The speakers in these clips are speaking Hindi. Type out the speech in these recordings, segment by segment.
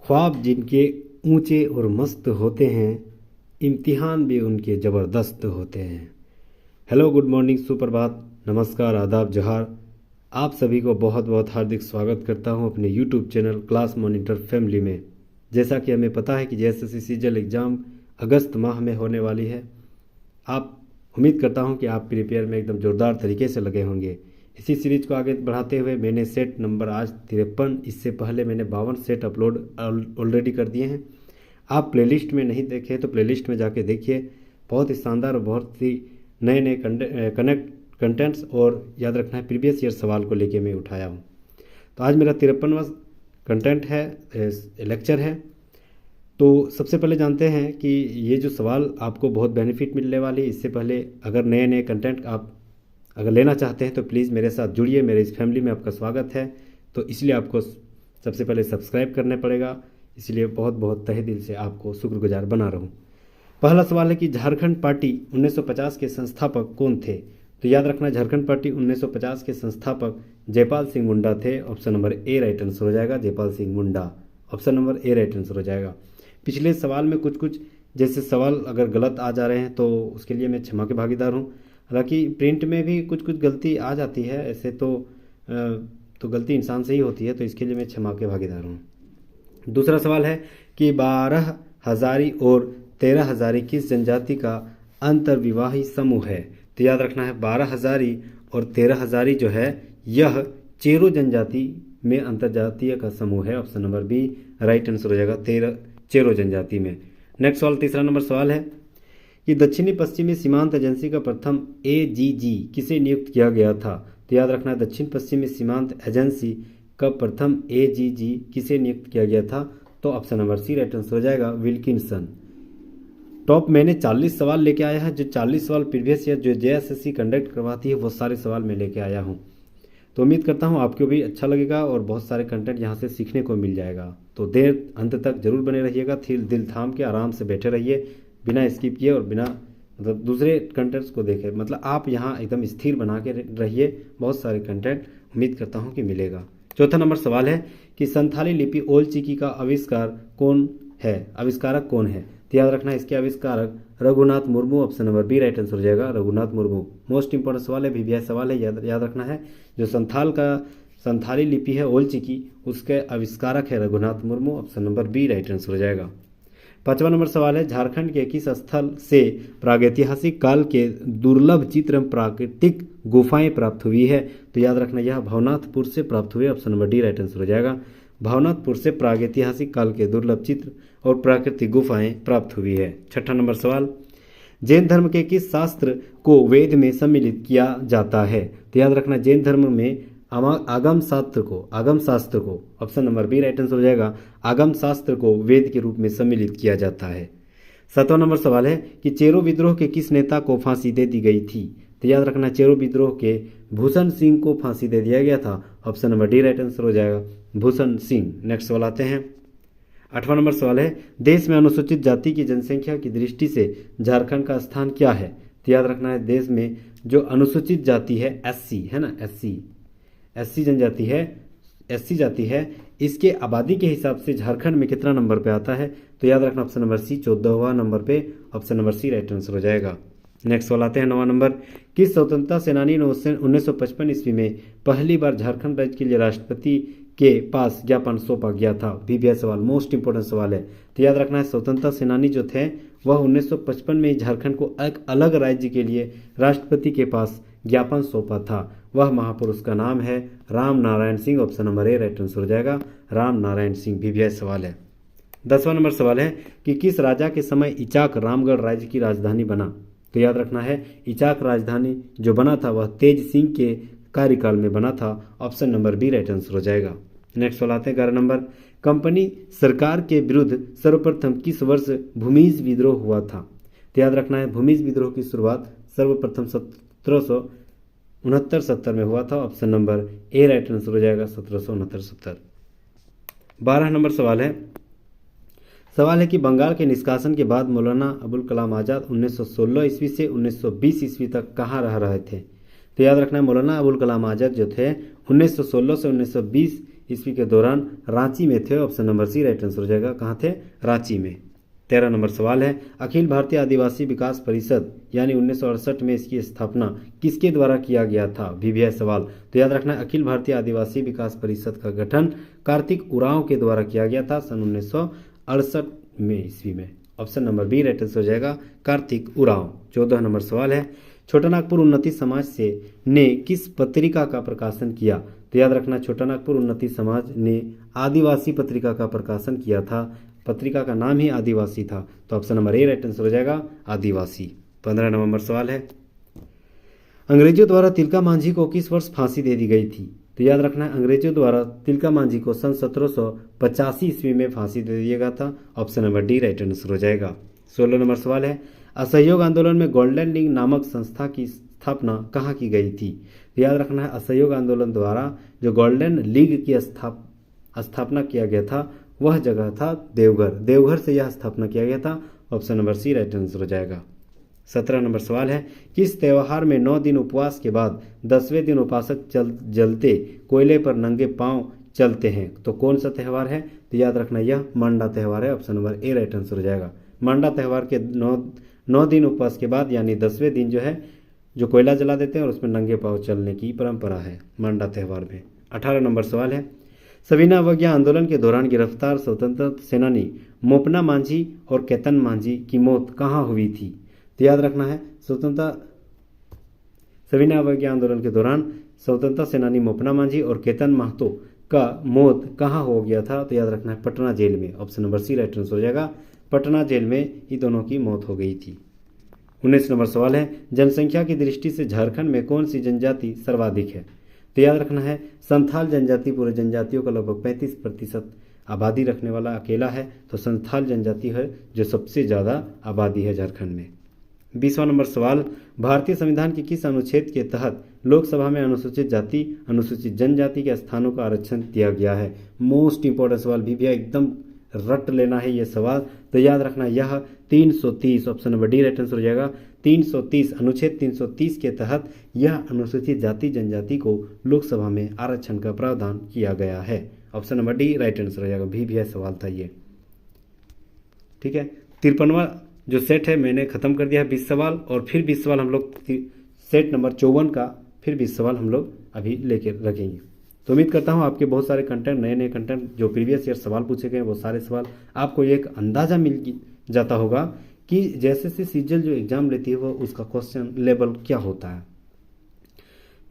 ख्वाब जिनके ऊंचे और मस्त होते हैं, इम्तिहान भी उनके ज़बरदस्त होते हैं। हेलो, गुड मॉर्निंग, सुप्रभात, नमस्कार, आदाब, जोहार। आप सभी को बहुत बहुत हार्दिक स्वागत करता हूं अपने YouTube channel class monitor family में। जैसा कि हमें पता है कि JSSC सीजीएल एग्ज़ाम अगस्त माह में होने वाली है। आप उम्मीद करता हूं कि आप प्रिपेयर में एकदम ज़ोरदार तरीके से लगे होंगे। इसी सीरीज को आगे बढ़ाते हुए मैंने सेट नंबर आज 53, इससे पहले मैंने 52 सेट अपलोड ऑलरेडी कर दिए हैं। आप प्लेलिस्ट में नहीं देखे तो प्लेलिस्ट में जाके देखिए। बहुत ही शानदार और बहुत ही नए नए कंटेंट्स और याद रखना है प्रीवियस ईयर सवाल को लेके मैं उठाया हूँ। तो आज मेरा 53वां कंटेंट है, लेक्चर है। तो सबसे पहले जानते हैं कि ये जो सवाल आपको बहुत बेनिफिट मिलने वाली है। इससे पहले अगर नए नए कंटेंट आप अगर लेना चाहते हैं तो प्लीज़ मेरे साथ जुड़िए। मेरे इस फैमिली में आपका स्वागत है। तो इसलिए आपको सबसे पहले सब्सक्राइब करना पड़ेगा। इसलिए बहुत बहुत तहे दिल से आपको शुक्रगुजार बना रहूं। पहला सवाल है कि झारखंड पार्टी 1950 के संस्थापक कौन थे? तो याद रखना, झारखंड पार्टी 1950 के संस्थापक जयपाल सिंह मुंडा थे। Option number A right answer हो जाएगा, Jaipal Singh Munda. Option number A right answer हो जाएगा। पिछले सवाल में कुछ जैसे सवाल अगर गलत आ जा रहे हैं तो उसके लिए मैं क्षमा के भागीदार हूँ। हालांकि प्रिंट में भी कुछ गलती आ जाती है, ऐसे तो गलती इंसान से ही होती है, तो इसके लिए मैं क्षमा के भागीदार हूँ। दूसरा सवाल है कि 12 हज़ारी और 13 हज़ारी किस जनजाति का अंतर्विवाही समूह है? तो याद रखना है 12 हज़ारी और 13 हज़ारी जो है यह चेरो जनजाति में अंतर्जातीय का समूह है। Option number B right answer हो जाएगा, 13 चेरो जनजाति में। नेक्स्ट सवाल, तीसरा नंबर सवाल है कि दक्षिणी पश्चिमी सीमांत एजेंसी का प्रथम AGG किसे नियुक्त किया गया था? तो याद रखना है दक्षिण पश्चिमी सीमांत एजेंसी का प्रथम AGG किसे नियुक्त किया गया था? तो option number C right answer हो जाएगा, विल्किंसन। टॉप मैंने 40 सवाल लेके आया है। जो 40 सवाल प्रीवियस ईयर जो JSSC कंडक्ट करवाती है वो सारे सवाल मैं लेके आया हूँ। तो उम्मीद करता हूँ आपको भी अच्छा लगेगा और बहुत सारे कंटेंट यहाँ से सीखने को मिल जाएगा। तो देर अंत तक जरूर बने रहिएगा। दिल थाम के आराम से बैठे रहिए, बिना स्किप किए और बिना दूसरे कंटेंट्स को देखे। आप यहाँ एकदम स्थिर बना के रहिए। बहुत सारे कंटेंट उम्मीद करता हूँ कि मिलेगा। चौथा नंबर सवाल है कि संथाली लिपि ओल चिकी का आविष्कारक कौन है? तो याद रखना है इसके आविष्कारक Raghunath Murmu. Option number B right answer हो जाएगा, रघुनाथ मुर्मू। मोस्ट इंपॉर्टेंट सवाल है, VVI सवाल है, याद रखना है। जो संथाली लिपि है ओल चिकी, उसके आविष्कारक है Raghunath Murmu. Option number B right answer हो जाएगा। पांचवा नंबर सवाल है झारखंड के किस स्थल से प्रागैतिहासिक काल के दुर्लभ चित्र प्राकृतिक गुफाएं प्राप्त हुई है? तो याद रखना यह भवनाथपुर से प्राप्त हुई। Option number D right answer हो जाएगा, भवनाथपुर से प्रागैतिहासिक काल के दुर्लभ चित्र और प्राकृतिक गुफाएं प्राप्त हुई है। छठा नंबर सवाल, जैन धर्म के किस शास्त्र को वेद में सम्मिलित किया जाता है? तो याद रखना जैन धर्म में आगम शास्त्र को option number B right answer हो जाएगा, आगम शास्त्र को वेद के रूप में सम्मिलित किया जाता है। सातवां नंबर सवाल है कि चेरो विद्रोह के किस नेता को फांसी दे दी गई थी? तो याद रखना चेरो विद्रोह के भूषण सिंह को फांसी दे दिया गया था। Option number D right answer हो जाएगा, भूषण सिंह। नेक्स्ट सवाल आते हैं, आठवां नंबर सवाल है देश में अनुसूचित जाति की जनसंख्या की दृष्टि से झारखंड का स्थान क्या है? तो याद रखना है देश में जो अनुसूचित जाति है SC है ना, SC जनजाति है, SC जाति है, इसके आबादी के हिसाब से झारखंड में कितना नंबर पे आता है? तो याद रखना ऑप्शन नंबर सी 14वां नंबर पे। Option number C right answer हो जाएगा। नेक्स्ट सवाल आते हैं 9वां नंबर, किस स्वतंत्रता सेनानी ने 1955 ईस्वी में पहली बार झारखंड राज्य के लिए राष्ट्रपति के पास ज्ञापन सौंपा गया था? VVI सवाल, मोस्ट इंपोर्टेंट सवाल है। तो याद रखना है स्वतंत्रता सेनानी जो थे वह 1955 में झारखंड को एक अलग राज्य के लिए राष्ट्रपति के पास ज्ञापन सौंपा था। वह महापुरुष का नाम है Ram Narayan Singh. Option number A right answer हो जाएगा, राम नारायण सिंह। VVI सवाल है। 10वां नंबर सवाल है कि किस राजा के समय इचाक रामगढ़ राज्य की राजधानी बना? तो याद रखना है इचाक राजधानी जो बना था वह तेज सिंह के कार्यकाल में बना था। Option number B right answer हो जाएगा। नेक्स्ट सवाल आते हैं 11 नंबर, कंपनी सरकार के विरुद्ध सर्वप्रथम किस वर्ष भूमिज विद्रोह हुआ था? तो याद रखना है भूमिज विद्रोह की शुरुआत सर्वप्रथम 1769-70 में हुआ था। Option number A right answer हो जाएगा, 1769-70। 12 नंबर सवाल है कि बंगाल के निष्कासन के बाद मौलाना अबुल कलाम आज़ाद 1916 ईस्वी से 1920 ईस्वी तक कहाँ रह रहे थे? तो याद रखना है मौलाना अबुल कलाम आज़ाद जो थे 1916 से 1920 ईस्वी के दौरान रांची में थे। Option number C right answer हो जाएगा। कहाँ थे? रांची में। 13 नंबर सवाल है, अखिल भारतीय आदिवासी विकास परिषद यानी 1968 में इसकी स्थापना किसके द्वारा किया गया था? भी सवाल। तो याद रखना, अखिल भारतीय आदिवासी विकास परिषद का गठन कार्तिक उरांव के द्वारा किया गया था सन 1968 में ईस्वी में। Option number B right answer हो जाएगा, कार्तिक उरांव। 14 नंबर सवाल है, छोटा नागपुर उन्नति समाज से ने किस पत्रिका का प्रकाशन किया? तो याद रखना, छोटा नागपुर उन्नति समाज ने आदिवासी पत्रिका का प्रकाशन किया था। पत्रिका का नाम ही आदिवासी था। तो option number A right answer हो जाएगा, आदिवासी। 15 नंबर सवाल है, अंग्रेजों द्वारा तिलका मांझी को किस वर्ष फांसी दे दी गई थी? तो याद रखना, अंग्रेजों द्वारा तिलका मांझी को सन 1785 ईस्वी में फांसी दे दिया गया था। Option number D right answer हो जाएगा। 16 नंबर सवाल है, असहयोग आंदोलन में गोल्डन लीग नामक संस्था की स्थापना कहाँ की गई थी? तो याद रखना है, असहयोग आंदोलन द्वारा जो गोल्डन लीग की स्थापना किया गया था वह जगह था देवघर। देवघर से यह स्थापना किया गया था। Option number C right answer हो जाएगा। 17 नंबर सवाल है, किस त्यौहार में 9 दिन उपवास के बाद 10वें दिन उपासक जलते कोयले पर नंगे पांव चलते हैं? तो कौन सा त्यौहार है? तो याद रखना, यह मांडा त्यौहार है। Option number A right answer हो जाएगा। मांडा त्यौहार के 9 दिन उपवास के बाद यानी 10वें दिन जो है जो कोयला जला देते हैं और उसमें नंगे पांव चलने की परंपरा है मांडा त्यौहार में। 18 नंबर सवाल है, सविनय अवज्ञा आंदोलन के दौरान गिरफ्तार स्वतंत्रता सेनानी मोपना मांझी और केतन मांझी की मौत कहाँ हुई थी? तो याद रखना है, सविनय अवज्ञा आंदोलन के दौरान स्वतंत्रता सेनानी मोपना मांझी और केतन महतो का मौत कहाँ हो गया था? तो याद रखना है, पटना जेल में। Option number C right answer हो जाएगा, पटना जेल में ये दोनों की मौत हो गई थी। 19 नंबर सवाल है, जनसंख्या की दृष्टि से झारखंड में कौन सी जनजाति सर्वाधिक है? तो याद रखना है, संथाल जनजाति पूरे जनजातियों का लगभग 35% आबादी रखने वाला अकेला है। तो संथाल जनजाति है जो सबसे ज़्यादा आबादी है झारखंड में। 20वां नंबर सवाल, भारतीय संविधान के किस अनुच्छेद के तहत लोकसभा में अनुसूचित जाति अनुसूचित जनजाति के स्थानों का आरक्षण दिया गया है? मोस्ट इंपॉर्टेंट सवाल भी भैया, एकदम रट लेना है ये सवाल। तो याद रखना, यह 330 option number D right answer हो जाएगा। 330 अनुच्छेद 330 के तहत यह अनुसूचित जाति जनजाति को लोकसभा में आरक्षण का प्रावधान किया गया है। Option number D right answer हो जाएगा। भी सवाल था ये, ठीक है। 53वां जो सेट है मैंने खत्म कर दिया है 20 सवाल, और फिर 20 सवाल हम लोग सेट नंबर 54 का फिर 20 सवाल हम लोग अभी लेके रखेंगे। तो उम्मीद करता हूँ आपके बहुत सारे कंटेंट, नए कंटेंट जो प्रीवियस ईयर सवाल पूछे गए वो सारे सवाल आपको एक अंदाज़ा मिल जाता होगा कि जैसे से सीजल जो एग्ज़ाम लेती है वो उसका क्वेश्चन लेवल क्या होता है।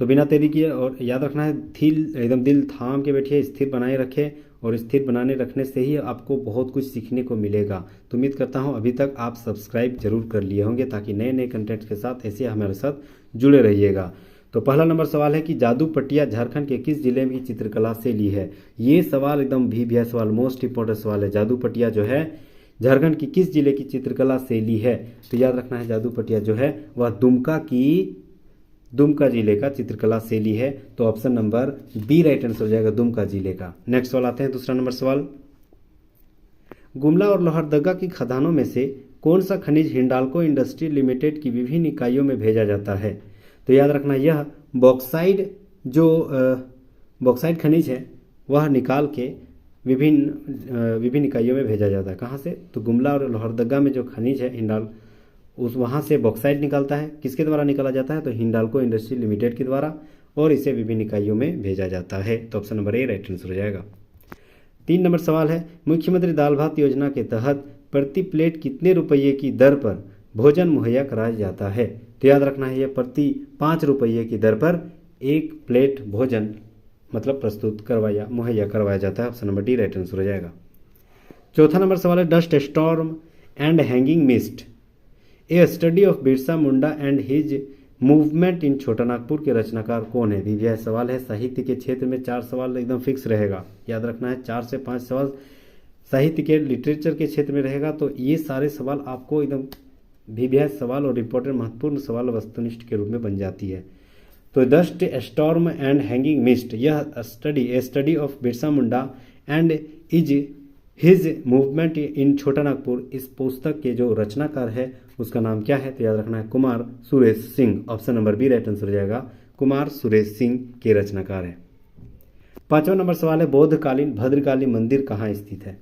तो बिना देरी किए, और याद रखना है, एकदम दिल थाम के बैठिए, स्थिर बनाए रखें, और स्थिर बनाने रखने से ही आपको बहुत कुछ सीखने को मिलेगा। तो उम्मीद करता हूँ अभी तक आप सब्सक्राइब जरूर कर लिए होंगे ताकि नए कंटेंट के साथ ऐसे हमारे साथ जुड़े रहिएगा। तो पहला नंबर सवाल है कि जादू पटिया झारखंड के किस जिले की चित्रकला से ली है? ये सवाल एकदम भी सवाल, मोस्ट इंपॉर्टेंट सवाल है। जादू पटिया जो है झारखंड की किस जिले की चित्रकला से ली है? तो याद रखना है, जादू पटिया जो है वह दुमका जिले का चित्रकला शैली है। तो option number B right answer हो जाएगा, दुमका जिले का। नेक्स्ट सवाल आते हैं, दूसरा नंबर सवाल, गुमला और लोहरदगा की खदानों में से कौन सा खनिज हिंडाल्को इंडस्ट्री लिमिटेड की विभिन्न इकाइयों में भेजा जाता है? तो याद रखना, यह बॉक्साइड बॉक्साइड खनिज है वह निकाल के विभिन्न इकाइयों में भेजा जाता है। कहाँ से? तो गुमला और लोहरदगा में जो खनिज है हिंडाल, वहाँ से बॉक्साइड निकलता है। किसके द्वारा निकाला जाता है? तो हिंडाल्को इंडस्ट्री लिमिटेड के द्वारा, और इसे विभिन्न इकाइयों में भेजा जाता है। तो option number A right answer हो जाएगा। 3 नंबर सवाल है, मुख्यमंत्री दाल भात योजना के तहत प्रति प्लेट कितने रुपये की दर पर भोजन मुहैया कराया जाता है? तो याद रखना है, यह प्रति 5 रुपये की दर पर 1 प्लेट भोजन मतलब मुहैया करवाया जाता है। Option number D right answer हो जाएगा। चौथा नंबर सवाल है, dust storm and hanging mist A study of Birsa Munda and his movement in Chota Nagpur के रचनाकार कौन है? भी यह सवाल है। साहित्य के क्षेत्र में 4 सवाल एकदम फिक्स रहेगा, याद रखना है। 4 से 5 सवाल साहित्य के लिटरेचर के क्षेत्र में रहेगा। तो ये सारे सवाल आपको एकदम भी सवाल और इंपॉर्टेंट महत्वपूर्ण सवाल वस्तुनिष्ठ के रूप में बन जाती है। तो dust storm and hanging mist, यह study of Birsa Munda and is his movement in Chota Nagpur, इस पुस्तक के जो रचनाकार है उसका नाम क्या है? तो याद रखना है, Kumar Suresh Singh. Option number B right answer हो जाएगा, कुमार सुरेश सिंह के रचनाकार है। 5वां नंबर सवाल है बौद्धकालीन भद्रकाली मंदिर कहाँ स्थित है?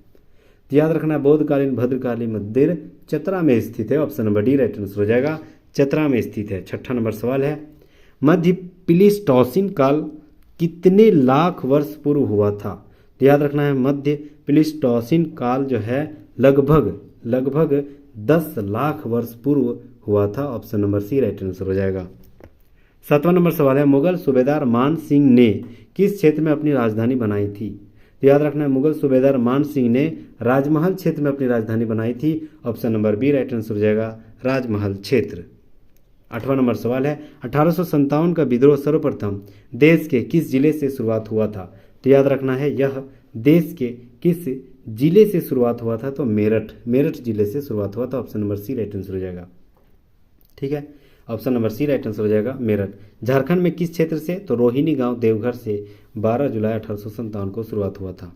तो याद रखना है बौद्धकालीन भद्रकाली मंदिर चतरा में स्थित है। Option number D right answer हो जाएगा, चतरा में स्थित है। 6वां नंबर सवाल है मध्य प्लीस्टोसिन काल कितने लाख वर्ष पूर्व हुआ था? तो याद रखना है मध्य प्लीस्टोसिन काल जो है लगभग 10 लाख वर्ष पूर्व हुआ था। Option number C right answer हो जाएगा। 7वां नंबर सवाल है मुगल सूबेदार मान सिंह ने किस क्षेत्र में अपनी राजधानी बनाई थी? तो याद रखना है मुगल सूबेदार मान सिंह ने राजमहल क्षेत्र में अपनी राजधानी बनाई थी। Option number B right answer हो जाएगा, राजमहल क्षेत्र। 8वां नंबर सवाल है 1857 का विद्रोह सर्वप्रथम देश के किस जिले से शुरुआत हुआ था? तो याद रखना है यह देश के किस जिले से शुरुआत हुआ था? तो मेरठ जिले से शुरुआत हुआ था। Option number C right answer हो जाएगा। ठीक है, option number C right answer हो जाएगा, मेरठ। झारखंड में किस क्षेत्र से? तो रोहिणी गांव देवघर से 12 जुलाई 1857 को शुरुआत हुआ था।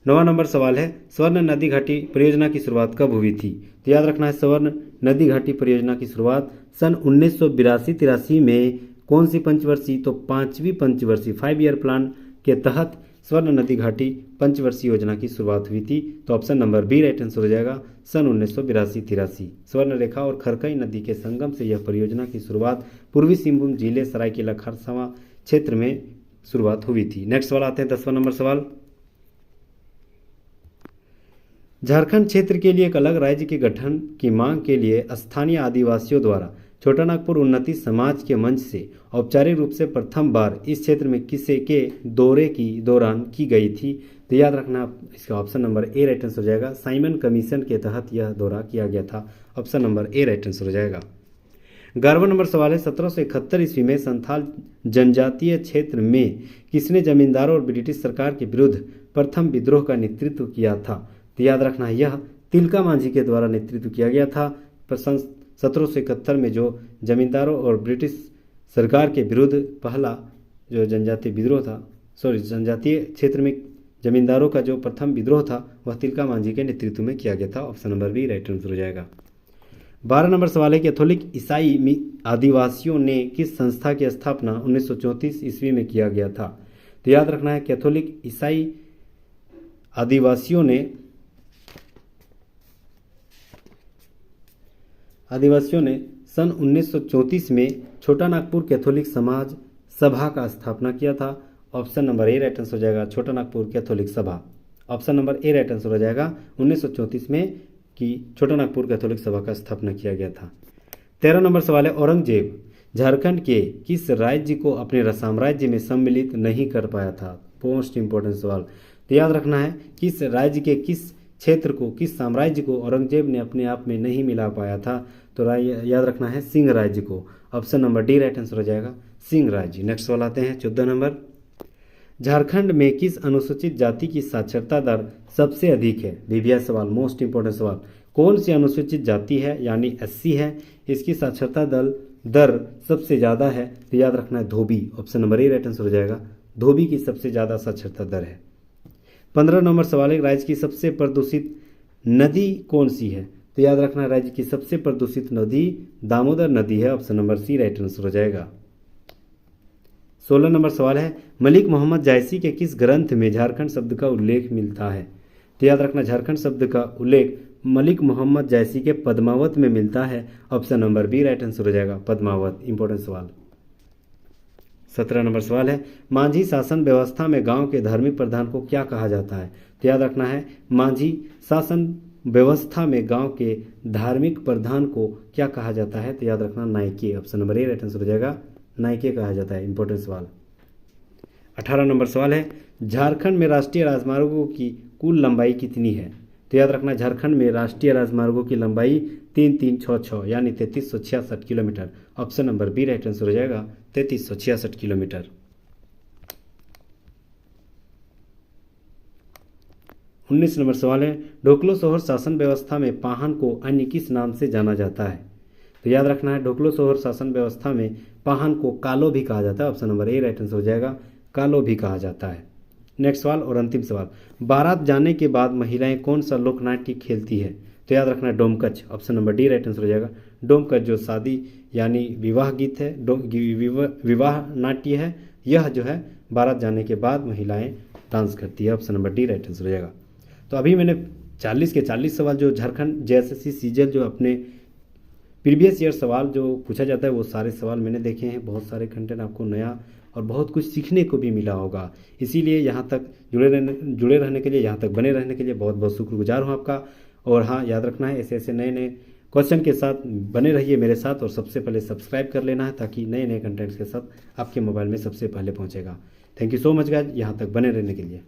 9वां नंबर सवाल है स्वर्ण नदी घाटी परियोजना की शुरुआत कब हुई थी? तो याद रखना है स्वर्ण नदी घाटी परियोजना की शुरुआत सन 1982-83 में कौन सी पंचवर्षीय? तो 5वीं पंचवर्षीय 5 ईयर प्लान के तहत स्वर्ण नदी घाटी पंचवर्षीय योजना की शुरुआत हुई थी। तो option number B right answer हो जाएगा, सन 1982-83। स्वर्ण रेखा और खरकई नदी के संगम से यह परियोजना की शुरुआत पूर्वी सिंहभूम जिले सरायकेला खरसावां क्षेत्र में शुरुआत हुई थी। नेक्स्ट सवाल आते हैं 10वां नंबर सवाल। झारखंड क्षेत्र के लिए एक अलग राज्य के गठन की मांग के लिए स्थानीय आदिवासियों द्वारा छोटा नागपुर उन्नति समाज के मंच से औपचारिक रूप से प्रथम बार इस क्षेत्र में किसे के दौरे की दौरान की गई थी? तो याद रखना इसका option number A right answer हो जाएगा, साइमन कमीशन के तहत यह दौरा किया गया था। Option number A right answer हो जाएगा। 11वां नंबर सवाल है 1771 ईस्वी में संथाल जनजातीय क्षेत्र में किसने जमींदारों और ब्रिटिश सरकार के विरुद्ध प्रथम विद्रोह का नेतृत्व किया था? तो याद रखना है यह तिलका मांझी के द्वारा नेतृत्व किया गया था। 1771 में जो जमींदारों और ब्रिटिश सरकार के विरुद्ध पहला जो जनजातीय विद्रोह था, जनजातीय क्षेत्र में जमींदारों का जो प्रथम विद्रोह था वह तिलका मांझी के नेतृत्व में किया गया था। Option number B right answer हो जाएगा। 12 नंबर सवाल है कैथोलिक ईसाई आदिवासियों ने किस संस्था की स्थापना 1934 ईस्वी में किया गया था? तो याद रखना है कैथोलिक ईसाई आदिवासियों ने सन 1934 में छोटा नागपुर कैथोलिक समाज सभा का स्थापना किया था। Option number A right answer हो जाएगा, छोटा नागपुर कैथोलिक सभा। Option number A right answer हो जाएगा, 1934 में कि छोटा नागपुर कैथोलिक सभा का स्थापना किया गया था। 13 नंबर सवाल है औरंगजेब झारखंड के किस राज्य को अपने साम्राज्य में सम्मिलित नहीं कर पाया था? मोस्ट इंपॉर्टेंट सवाल। तो याद रखना है किस राज्य के किस क्षेत्र को किस साम्राज्य को औरंगजेब ने अपने आप में नहीं मिला पाया था? तो याद रखना है सिंह राज्य को। Option number D right answer हो जाएगा, सिंह राज्य। नेक्स्ट सवाल आते हैं 14 नंबर। झारखंड में किस अनुसूचित जाति की साक्षरता दर सबसे अधिक है? वीवीआई सवाल, मोस्ट इंपॉर्टेंट सवाल। कौन सी अनुसूचित जाति है यानी एससी है, इसकी साक्षरता दर सबसे ज़्यादा है? तो याद रखना है धोबी। Option number A right answer हो जाएगा, धोबी की सबसे ज़्यादा साक्षरता दर है। 15 नंबर सवाल है राज्य की सबसे प्रदूषित नदी कौन सी है? तो याद रखना राज्य की सबसे प्रदूषित नदी दामोदर नदी है। Option number C right answer हो जाएगा। 16 नंबर सवाल है मलिक मोहम्मद जायसी के किस ग्रंथ में झारखंड शब्द का उल्लेख मिलता है? तो याद रखना झारखंड शब्द का उल्लेख मलिक मोहम्मद जायसी के पद्मावत में मिलता है। Option number B right answer हो जाएगा, पद्मावत। इंपॉर्टेंट सवाल। 17 नंबर सवाल है मांझी शासन व्यवस्था में गांव के धार्मिक प्रधान को क्या कहा जाता है? तो याद रखना है मांझी शासन व्यवस्था में गांव के धार्मिक प्रधान को क्या कहा जाता है? तो याद रखना Nike. Option number A right answer हो जाएगा, नायके कहा जाता है। इंपॉर्टेंट सवाल। 18 नंबर सवाल है झारखंड में राष्ट्रीय राजमार्गों की कुल लंबाई कितनी है? तो याद रखना झारखंड में राष्ट्रीय राजमार्गों की लंबाई 3366 यानी 3366 kilometre. Option number B right answer हो जाएगा, 3366 किलोमीटर। 19 नंबर सवाल है ढोकलो सोहर शासन व्यवस्था में पाहन को अन्य किस नाम से जाना जाता है? तो याद रखना है ढोकलो सोहर शासन व्यवस्था में पाहन को कालो भी कहा जाता है। Option number A right answer हो जाएगा, कालो भी कहा जाता है। नेक्स्ट सवाल और अंतिम सवाल, बारात जाने के बाद महिलाएं कौन सा लोकनाट्य खेलती है? तो याद रखना Domkach. Option number D right answer हो जाएगा, डोमकच जो शादी यानी विवाह गीत है, विवाह नाट्य है, यह जो है बारात जाने के बाद महिलाएं डांस करती है। Option number D right answer हो जाएगा। तो अभी मैंने 40 के 40 सवाल जो झारखंड JSSC सीजीएल जो अपने प्रीवियस ईयर सवाल जो पूछा जाता है वो सारे सवाल मैंने देखे हैं। बहुत सारे कंटेंट आपको नया और बहुत कुछ सीखने को भी मिला होगा। इसीलिए यहाँ तक जुड़े रहने के लिए, यहाँ तक बने रहने के लिए बहुत बहुत शुक्रगुजार हूँ आपका। और हाँ, याद रखना है ऐसे ऐसे नए नए क्वेश्चन के साथ बने रहिए मेरे साथ, और सबसे पहले सब्सक्राइब कर लेना है ताकि नए नए कंटेंट्स के साथ आपके मोबाइल में सबसे पहले पहुँचेगा। Thank you so much guys यहाँ तक बने रहने के लिए।